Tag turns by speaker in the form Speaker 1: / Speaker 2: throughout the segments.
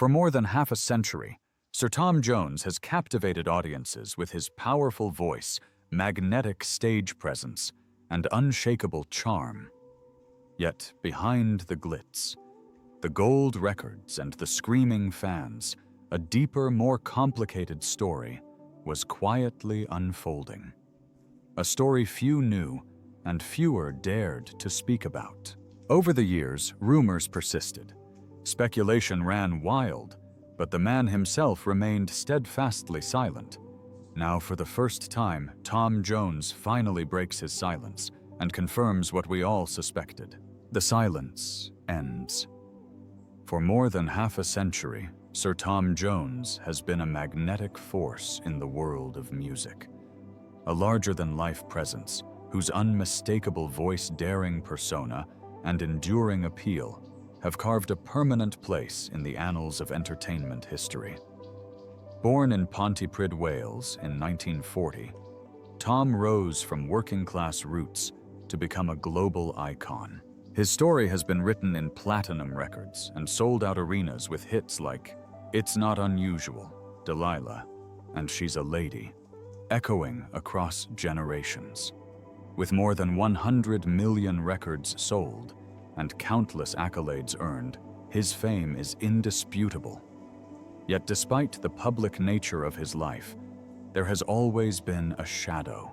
Speaker 1: For more than half a century, Sir Tom Jones has captivated audiences with his powerful voice, magnetic stage presence, and unshakable charm. Yet behind the glitz, the gold records and the screaming fans, a deeper, more complicated story was quietly unfolding. A story few knew and fewer dared to speak about. Over the years, rumors persisted. Speculation ran wild, but the man himself remained steadfastly silent. Now, for the first time, Tom Jones finally breaks his silence and confirms what we all suspected. The silence ends. For more than half a century, Sir Tom Jones has been a magnetic force in the world of music. A larger-than-life presence whose unmistakable voice-daring persona and enduring appeal have carved a permanent place in the annals of entertainment history. Born in Pontypridd, Wales in 1940, Tom rose from working-class roots to become a global icon. His story has been written in platinum records and sold out arenas with hits like "It's Not Unusual," "Delilah," and "She's a Lady," echoing across generations. With more than 100 million records sold and countless accolades earned, his fame is indisputable. Yet despite the public nature of his life, there has always been a shadow,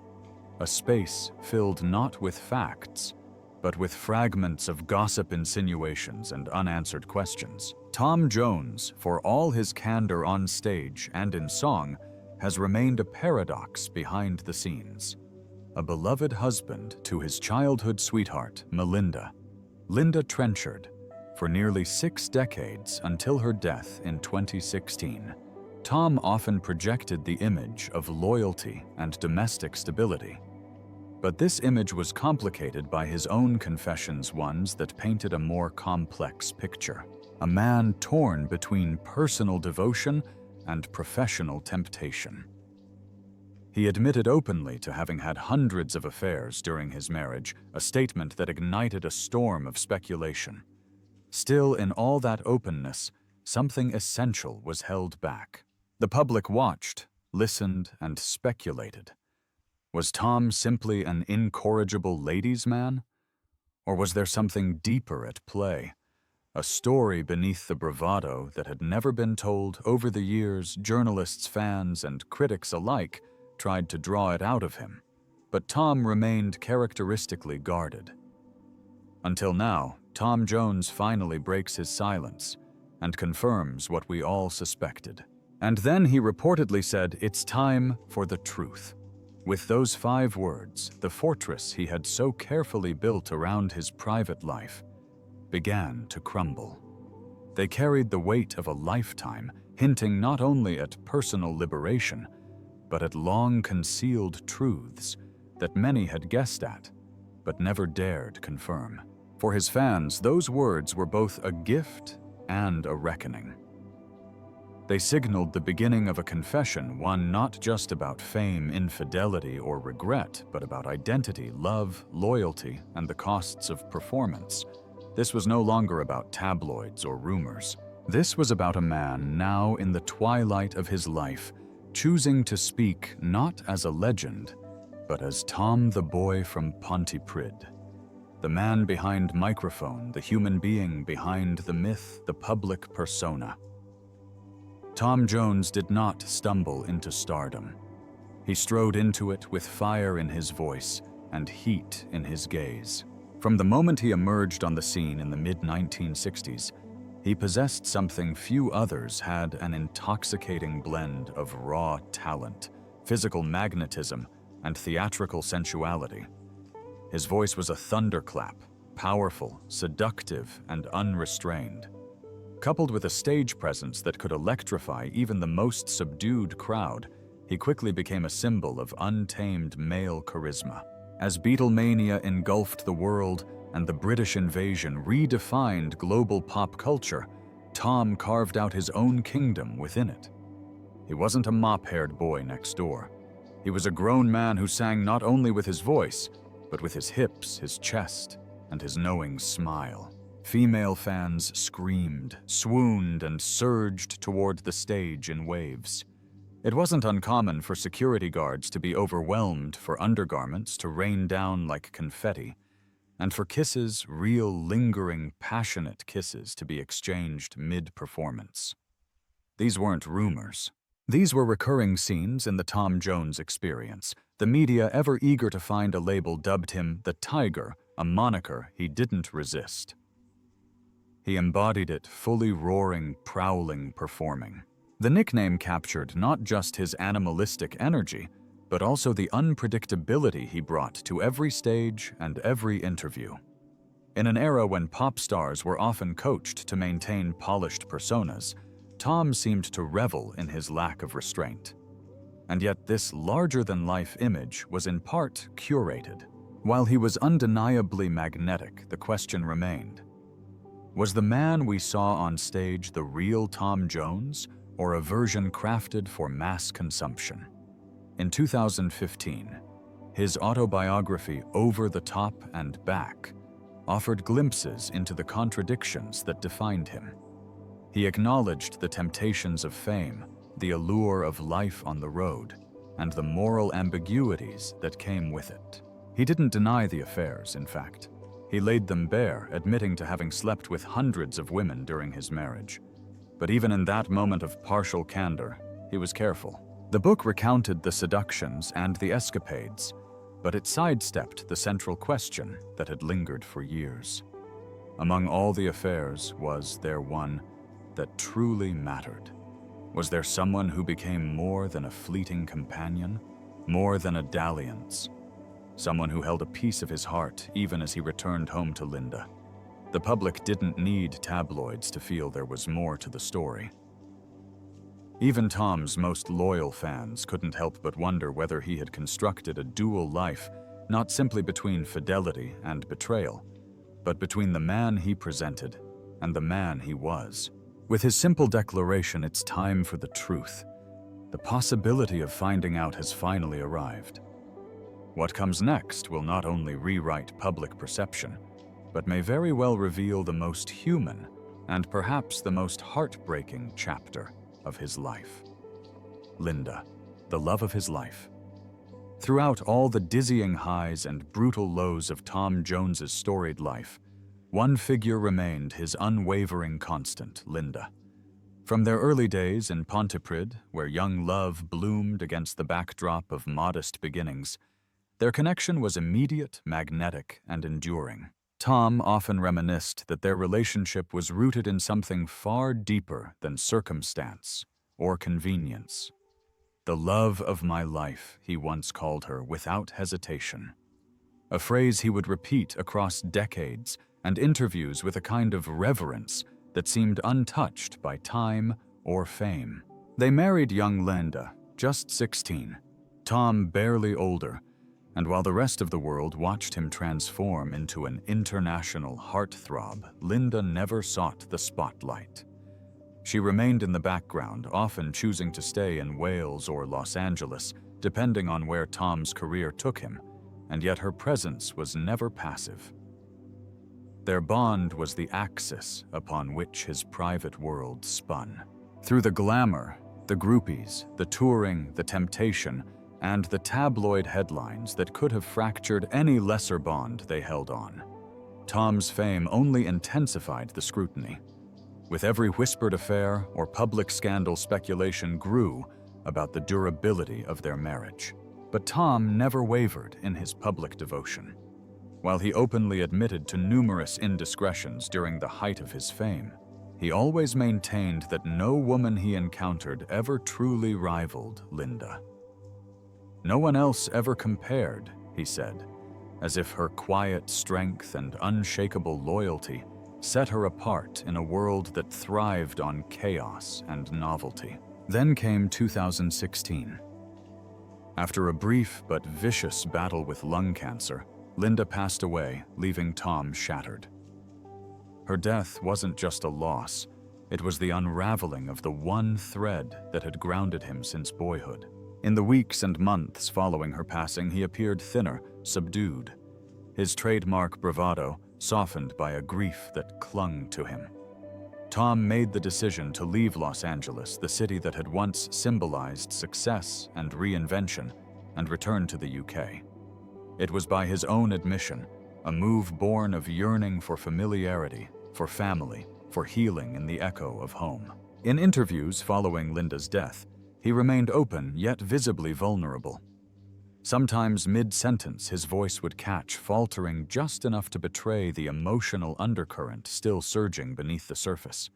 Speaker 1: a space filled not with facts, but with fragments of gossip, insinuations, and unanswered questions. Tom Jones, for all his candor on stage and in song, has remained a paradox behind the scenes. A beloved husband to his childhood sweetheart, Linda Trenchard, for nearly 6 decades until her death in 2016. Tom often projected the image of loyalty and domestic stability. But this image was complicated by his own confessions, ones that painted a more complex picture. A man torn between personal devotion and professional temptation. He admitted openly to having had hundreds of affairs during his marriage, a statement that ignited a storm of speculation. Still, in all that openness, something essential was held back. The public watched, listened, and speculated. Was Tom simply an incorrigible ladies' man? Or was there something deeper at play? A story beneath the bravado that had never been told. Over the years, journalists, fans, and critics alike tried to draw it out of him, but Tom remained characteristically guarded. Until now, Tom Jones finally breaks his silence and confirms what we all suspected. And then he reportedly said, "It's time for the truth." With those 5 words, the fortress he had so carefully built around his private life began to crumble. They carried the weight of a lifetime, hinting not only at personal liberation, but at long-concealed truths that many had guessed at, but never dared confirm. For his fans, those words were both a gift and a reckoning. They signaled the beginning of a confession, one not just about fame, infidelity, or regret, but about identity, love, loyalty, and the costs of performance. This was no longer about tabloids or rumors. This was about a man now in the twilight of his life, choosing to speak not as a legend, but as Tom the boy from Pontypridd. The man behind microphone, the human being behind the myth, the public persona. Tom Jones did not stumble into stardom. He strode into it with fire in his voice and heat in his gaze. From the moment he emerged on the scene in the mid-1960s, he possessed something few others had: an intoxicating blend of raw talent, physical magnetism, and theatrical sensuality. His voice was a thunderclap, powerful, seductive, and unrestrained. Coupled with a stage presence that could electrify even the most subdued crowd, he quickly became a symbol of untamed male charisma. As Beatlemania engulfed the world and the British invasion redefined global pop culture, Tom carved out his own kingdom within it. He wasn't a mop-haired boy next door. He was a grown man who sang not only with his voice, but with his hips, his chest, and his knowing smile. Female fans screamed, swooned, and surged toward the stage in waves. It wasn't uncommon for security guards to be overwhelmed, for undergarments to rain down like confetti, and for kisses, real, lingering, passionate kisses, to be exchanged mid-performance. These weren't rumors. These were recurring scenes in the Tom Jones experience. The media, ever eager to find a label, dubbed him the Tiger, a moniker he didn't resist. He embodied it, fully roaring, prowling, performing. The nickname captured not just his animalistic energy, but also the unpredictability he brought to every stage and every interview. In an era when pop stars were often coached to maintain polished personas, Tom seemed to revel in his lack of restraint. And yet this larger-than-life image was in part curated. While he was undeniably magnetic, the question remained: was the man we saw on stage the real Tom Jones, or a version crafted for mass consumption? In 2015, his autobiography, Over the Top and Back, offered glimpses into the contradictions that defined him. He acknowledged the temptations of fame, the allure of life on the road, and the moral ambiguities that came with it. He didn't deny the affairs, in fact. He laid them bare, admitting to having slept with hundreds of women during his marriage. But even in that moment of partial candor, he was careful. The book recounted the seductions and the escapades, but it sidestepped the central question that had lingered for years. Among all the affairs, was there one that truly mattered? Was there someone who became more than a fleeting companion, more than a dalliance? Someone who held a piece of his heart even as he returned home to Linda. The public didn't need tabloids to feel there was more to the story. Even Tom's most loyal fans couldn't help but wonder whether he had constructed a dual life, not simply between fidelity and betrayal, but between the man he presented and the man he was. With his simple declaration, "It's time for the truth," the possibility of finding out has finally arrived. What comes next will not only rewrite public perception, but may very well reveal the most human and perhaps the most heartbreaking chapter of his life. Linda, the love of his life. Throughout all the dizzying highs and brutal lows of Tom Jones's storied life, one figure remained his unwavering constant: Linda. From their early days in Pontypridd, where young love bloomed against the backdrop of modest beginnings, their connection was immediate, magnetic, and enduring. Tom often reminisced that their relationship was rooted in something far deeper than circumstance or convenience. "The love of my life," he once called her without hesitation. A phrase he would repeat across decades and interviews with a kind of reverence that seemed untouched by time or fame. They married young Linda, just 16, Tom barely older, and while the rest of the world watched him transform into an international heartthrob, Linda never sought the spotlight. She remained in the background, often choosing to stay in Wales or Los Angeles, depending on where Tom's career took him, and yet her presence was never passive. Their bond was the axis upon which his private world spun. Through the glamour, the groupies, the touring, the temptation, and the tabloid headlines that could have fractured any lesser bond they held on, Tom's fame only intensified the scrutiny. With every whispered affair or public scandal, speculation grew about the durability of their marriage. But Tom never wavered in his public devotion. While he openly admitted to numerous indiscretions during the height of his fame, he always maintained that no woman he encountered ever truly rivaled Linda. "No one else ever compared," he said, as if her quiet strength and unshakable loyalty set her apart in a world that thrived on chaos and novelty. Then came 2016. After a brief but vicious battle with lung cancer, Linda passed away, leaving Tom shattered. Her death wasn't just a loss, it was the unraveling of the one thread that had grounded him since boyhood. In the weeks and months following her passing, he appeared thinner, subdued. His trademark bravado, softened by a grief that clung to him. Tom made the decision to leave Los Angeles, the city that had once symbolized success and reinvention, and return to the UK. It was, by his own admission, a move born of yearning for familiarity, for family, for healing in the echo of home. In interviews following Linda's death, he remained open yet visibly vulnerable. Sometimes mid-sentence, his voice would catch, faltering just enough to betray the emotional undercurrent still surging beneath the surface.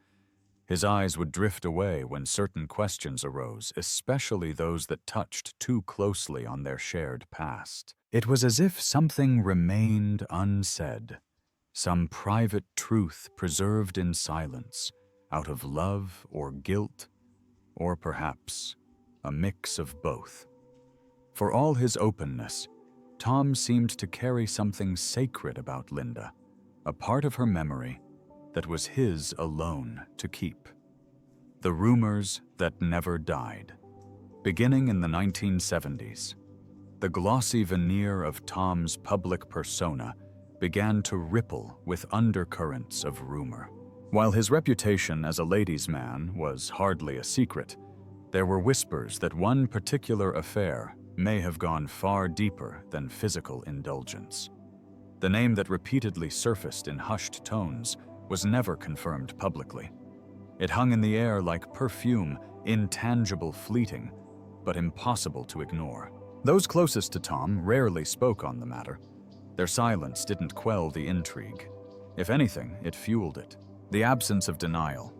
Speaker 1: His eyes would drift away when certain questions arose, especially those that touched too closely on their shared past. It was as if something remained unsaid, some private truth preserved in silence, out of love or guilt, or perhaps a mix of both. For all his openness, Tom seemed to carry something sacred about Linda, a part of her memory that was his alone to keep. The rumors that never died. Beginning in the 1970s, the glossy veneer of Tom's public persona began to ripple with undercurrents of rumor. While his reputation as a ladies' man was hardly a secret, there were whispers that one particular affair may have gone far deeper than physical indulgence. The name that repeatedly surfaced in hushed tones was never confirmed publicly. It hung in the air like perfume, intangible, fleeting, but impossible to ignore. Those closest to Tom rarely spoke on the matter. Their silence didn't quell the intrigue. If anything, it fueled it. The absence of denial,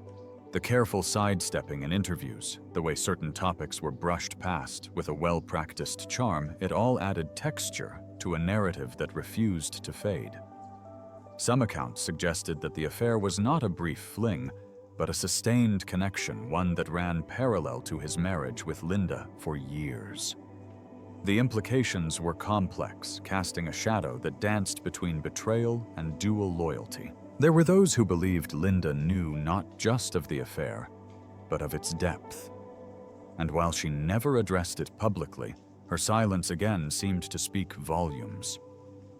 Speaker 1: the careful sidestepping in interviews, the way certain topics were brushed past with a well-practiced charm, it all added texture to a narrative that refused to fade. Some accounts suggested that the affair was not a brief fling, but a sustained connection, one that ran parallel to his marriage with Linda for years. The implications were complex, casting a shadow that danced between betrayal and dual loyalty. There were those who believed Linda knew not just of the affair, but of its depth. And while she never addressed it publicly, her silence again seemed to speak volumes.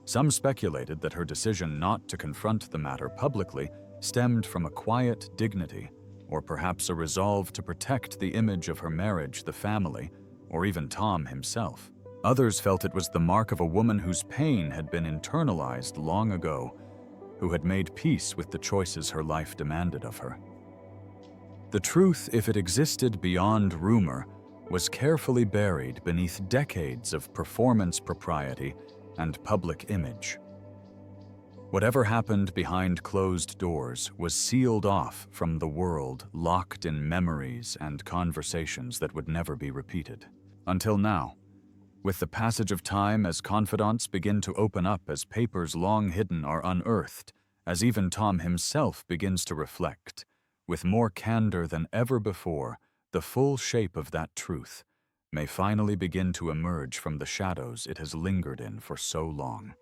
Speaker 1: Some speculated that her decision not to confront the matter publicly stemmed from a quiet dignity, or perhaps a resolve to protect the image of her marriage, the family, or even Tom himself. Others felt it was the mark of a woman whose pain had been internalized long ago, who had made peace with the choices her life demanded of her. The truth, if it existed beyond rumor, was carefully buried beneath decades of performance propriety and public image. Whatever happened behind closed doors was sealed off from the world, locked in memories and conversations that would never be repeated. Until now, with the passage of time, as confidants begin to open up, as papers long hidden are unearthed, as even Tom himself begins to reflect, with more candor than ever before, the full shape of that truth may finally begin to emerge from the shadows it has lingered in for so long.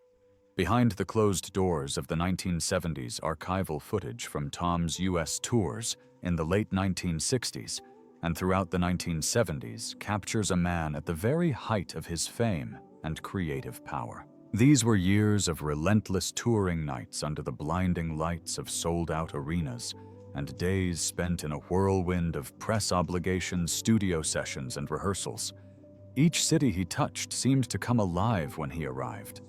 Speaker 1: Behind the closed doors of the 1970s, archival footage from Tom's U.S. tours in the late 1960s and throughout the 1970s captures a man at the very height of his fame and creative power. These were years of relentless touring nights under the blinding lights of sold-out arenas, and days spent in a whirlwind of press obligations, studio sessions, and rehearsals. Each city he touched seemed to come alive when he arrived.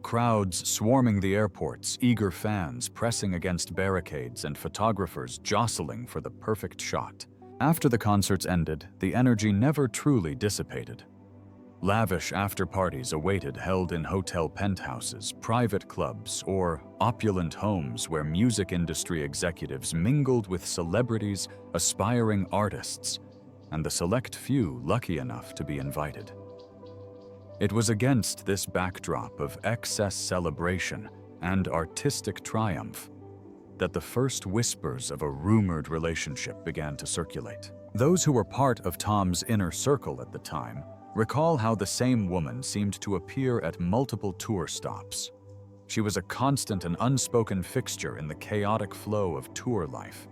Speaker 1: Crowds swarming the airports, eager fans pressing against barricades, and photographers jostling for the perfect shot. After the concerts ended, the energy never truly dissipated. Lavish after-parties awaited, held in hotel penthouses, private clubs, or opulent homes where music industry executives mingled with celebrities, aspiring artists, and the select few lucky enough to be invited. It was against this backdrop of excess celebration and artistic triumph that the first whispers of a rumored relationship began to circulate. Those who were part of Tom's inner circle at the time recall how the same woman seemed to appear at multiple tour stops. She was a constant and unspoken fixture in the chaotic flow of tour life.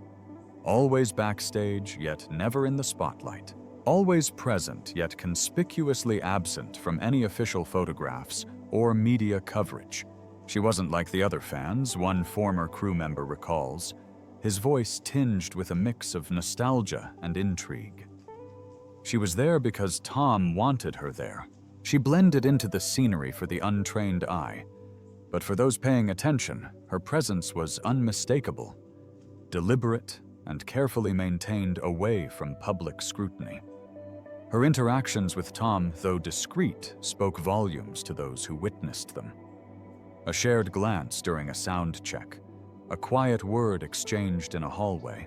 Speaker 1: Always backstage, yet never in the spotlight. Always present, yet conspicuously absent from any official photographs or media coverage. She wasn't like the other fans, one former crew member recalls, his voice tinged with a mix of nostalgia and intrigue. She was there because Tom wanted her there. She blended into the scenery for the untrained eye, but for those paying attention, her presence was unmistakable, deliberate, and carefully maintained away from public scrutiny. Her interactions with Tom, though discreet, spoke volumes to those who witnessed them. A shared glance during a sound check, a quiet word exchanged in a hallway,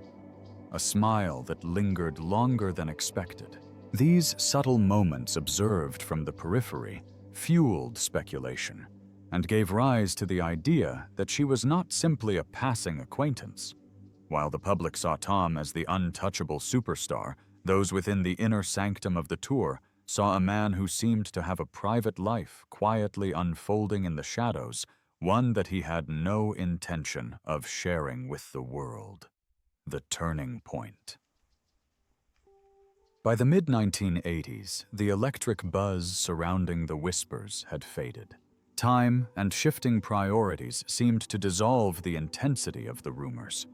Speaker 1: a smile that lingered longer than expected. These subtle moments observed from the periphery fueled speculation and gave rise to the idea that she was not simply a passing acquaintance. While the public saw Tom as the untouchable superstar, those within the inner sanctum of the tour saw a man who seemed to have a private life quietly unfolding in the shadows, one that he had no intention of sharing with the world. The turning point. By the mid-1980s, the electric buzz surrounding the whispers had faded. Time and shifting priorities seemed to dissolve the intensity of the rumors.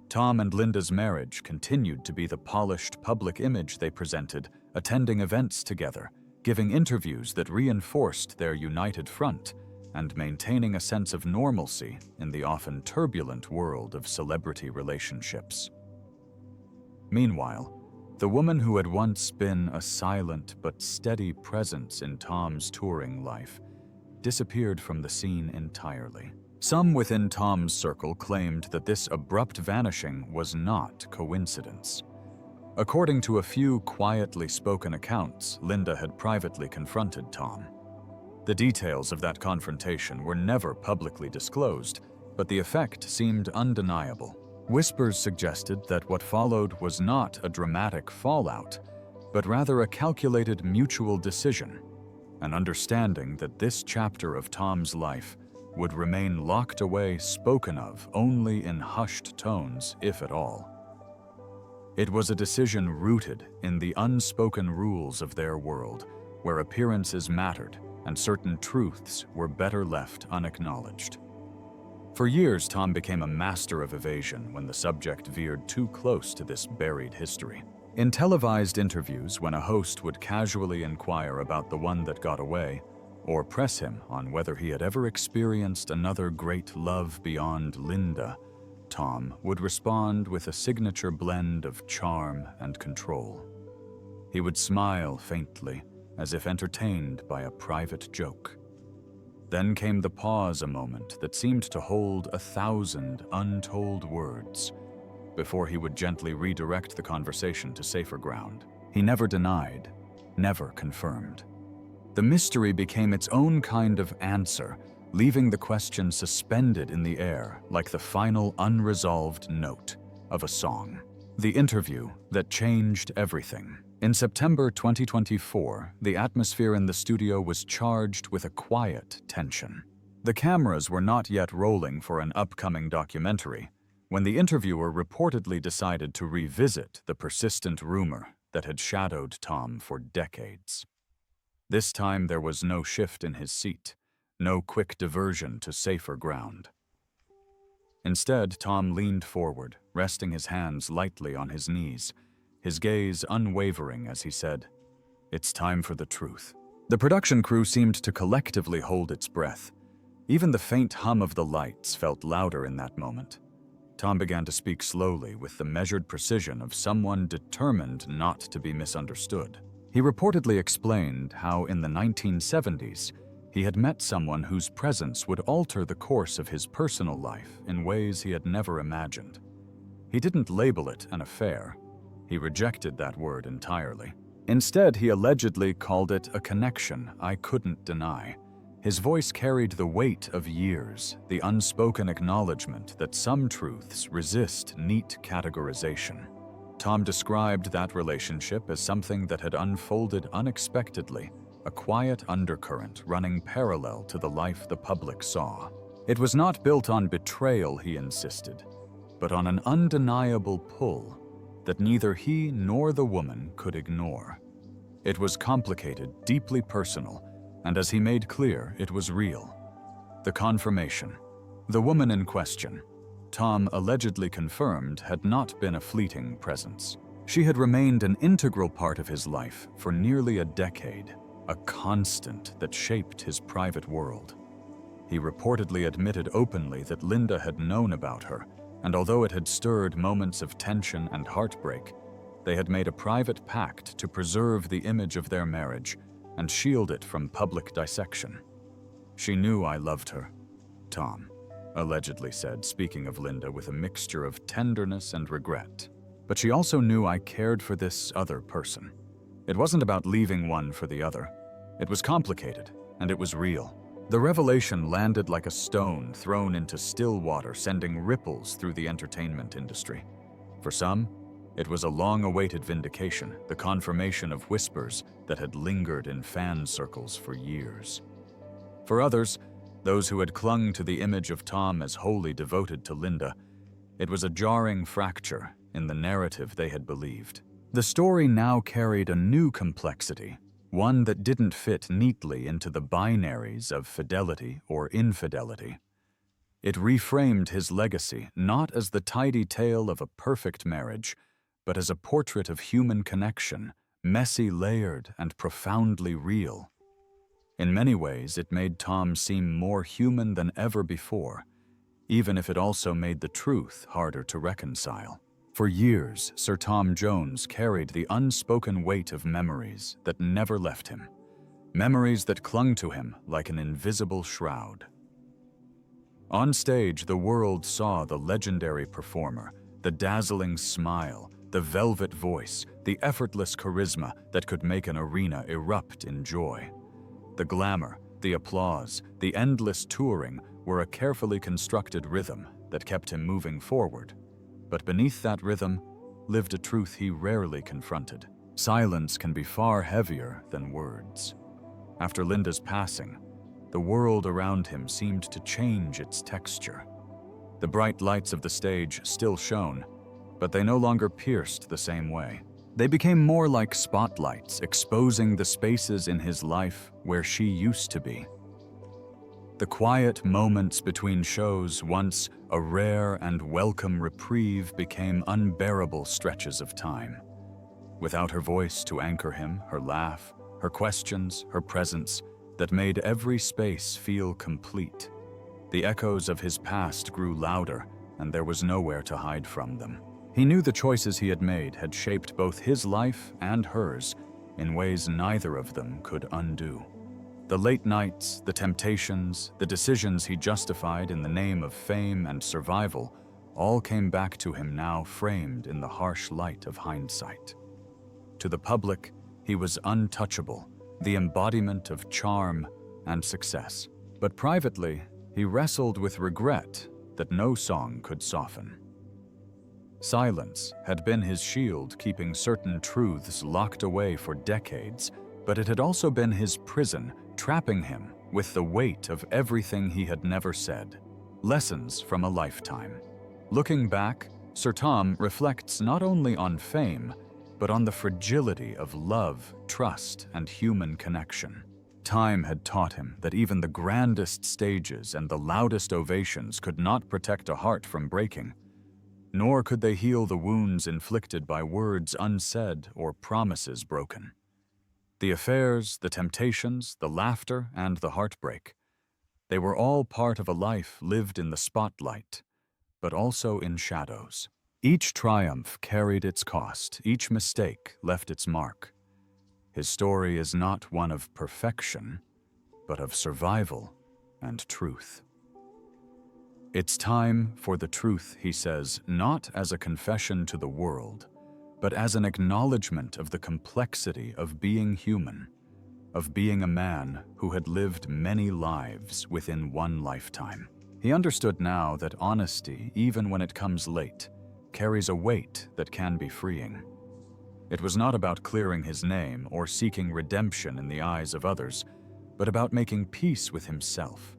Speaker 1: Tom and Linda's marriage continued to be the polished public image they presented, attending events together, giving interviews that reinforced their united front, and maintaining a sense of normalcy in the often turbulent world of celebrity relationships. Meanwhile, the woman who had once been a silent but steady presence in Tom's touring life disappeared from the scene entirely. Some within Tom's circle claimed that this abrupt vanishing was not coincidence. According to a few quietly spoken accounts, Linda had privately confronted Tom. The details of that confrontation were never publicly disclosed, but the effect seemed undeniable. Whispers suggested that what followed was not a dramatic fallout, but rather a calculated mutual decision, an understanding that this chapter of Tom's life would remain locked away, spoken of only in hushed tones, if at all. It was a decision rooted in the unspoken rules of their world, where appearances mattered and certain truths were better left unacknowledged. For years, Tom became a master of evasion when the subject veered too close to this buried history. In televised interviews, when a host would casually inquire about the one that got away, or press him on whether he had ever experienced another great love beyond Linda, Tom would respond with a signature blend of charm and control. He would smile faintly, as if entertained by a private joke. Then came the pause, a moment that seemed to hold 1,000 untold words, before he would gently redirect the conversation to safer ground. He never denied, never confirmed. The mystery became its own kind of answer, leaving the question suspended in the air like the final unresolved note of a song. The interview that changed everything. In September 2024, the atmosphere in the studio was charged with a quiet tension. The cameras were not yet rolling for an upcoming documentary when the interviewer reportedly decided to revisit the persistent rumor that had shadowed Tom for decades. This time there was no shift in his seat, no quick diversion to safer ground. Instead, Tom leaned forward, resting his hands lightly on his knees, his gaze unwavering as he said, "It's time for the truth." The production crew seemed to collectively hold its breath. Even the faint hum of the lights felt louder in that moment. Tom began to speak slowly with the measured precision of someone determined not to be misunderstood. He reportedly explained how in the 1970s, he had met someone whose presence would alter the course of his personal life in ways he had never imagined. He didn't label it an affair. He rejected that word entirely. Instead, he allegedly called it a connection I couldn't deny. His voice carried the weight of years, the unspoken acknowledgement that some truths resist neat categorization. Tom described that relationship as something that had unfolded unexpectedly, a quiet undercurrent running parallel to the life the public saw. It was not built on betrayal, he insisted, but on an undeniable pull that neither he nor the woman could ignore. It was complicated, deeply personal, and as he made clear, it was real. The confirmation. The woman in question, Tom allegedly confirmed, had not been a fleeting presence. She had remained an integral part of his life for nearly a decade, a constant that shaped his private world. He reportedly admitted openly that Linda had known about her, and although it had stirred moments of tension and heartbreak, they had made a private pact to preserve the image of their marriage and shield it from public dissection. "She knew I loved her," Tom allegedly said, speaking of Linda with a mixture of tenderness and regret. "But she also knew I cared for this other person. It wasn't about leaving one for the other. It was complicated, and it was real." The revelation landed like a stone thrown into still water, sending ripples through the entertainment industry. For some, it was a long-awaited vindication, the confirmation of whispers that had lingered in fan circles for years. For others, those who had clung to the image of Tom as wholly devoted to Linda, it was a jarring fracture in the narrative they had believed. The story now carried a new complexity, one that didn't fit neatly into the binaries of fidelity or infidelity. It reframed his legacy not as the tidy tale of a perfect marriage, but as a portrait of human connection, messy, layered, and profoundly real. In many ways, it made Tom seem more human than ever before, even if it also made the truth harder to reconcile. For years, Sir Tom Jones carried the unspoken weight of memories that never left him, memories that clung to him like an invisible shroud. On stage, the world saw the legendary performer, the dazzling smile, the velvet voice, the effortless charisma that could make an arena erupt in joy. The glamour, the applause, the endless touring were a carefully constructed rhythm that kept him moving forward. But beneath that rhythm lived a truth he rarely confronted. Silence can be far heavier than words. After Linda's passing, the world around him seemed to change its texture. The bright lights of the stage still shone, but they no longer pierced the same way. They became more like spotlights, exposing the spaces in his life where she used to be. The quiet moments between shows, once a rare and welcome reprieve, became unbearable stretches of time. Without her voice to anchor him, her laugh, her questions, her presence, that made every space feel complete. The echoes of his past grew louder, and there was nowhere to hide from them. He knew the choices he had made had shaped both his life and hers in ways neither of them could undo. The late nights, the temptations, the decisions he justified in the name of fame and survival all came back to him now, framed in the harsh light of hindsight. To the public, he was untouchable, the embodiment of charm and success. But privately, he wrestled with regret that no song could soften. Silence had been his shield, keeping certain truths locked away for decades, but it had also been his prison, trapping him with the weight of everything he had never said. Lessons from a lifetime. Looking back, Sir Tom reflects not only on fame, but on the fragility of love, trust, and human connection. Time had taught him that even the grandest stages and the loudest ovations could not protect a heart from breaking, nor could they heal the wounds inflicted by words unsaid or promises broken. The affairs, the temptations, the laughter, and the heartbreak, they were all part of a life lived in the spotlight, but also in shadows. Each triumph carried its cost, each mistake left its mark. His story is not one of perfection, but of survival and truth. It's time for the truth, he says, not as a confession to the world, but as an acknowledgement of the complexity of being human, of being a man who had lived many lives within one lifetime. He understood now that honesty, even when it comes late, carries a weight that can be freeing. It was not about clearing his name or seeking redemption in the eyes of others, but about making peace with himself.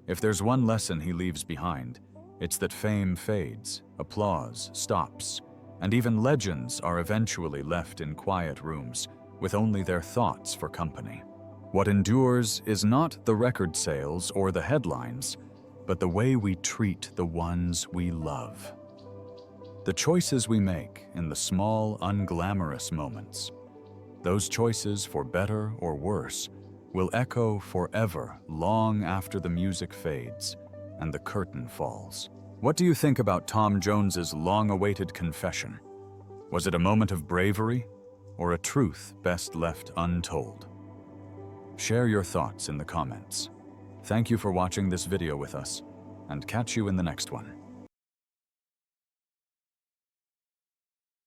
Speaker 1: If there's one lesson he leaves behind, it's that fame fades, applause stops, and even legends are eventually left in quiet rooms with only their thoughts for company. What endures is not the record sales or the headlines, but the way we treat the ones we love. The choices we make in the small, unglamorous moments, those choices for better or worse, will echo forever long after the music fades and the curtain falls. What do you think about Tom Jones's long-awaited confession? Was it a moment of bravery or a truth best left untold? Share your thoughts in the comments. Thank you for watching this video with us, and catch you in the next one.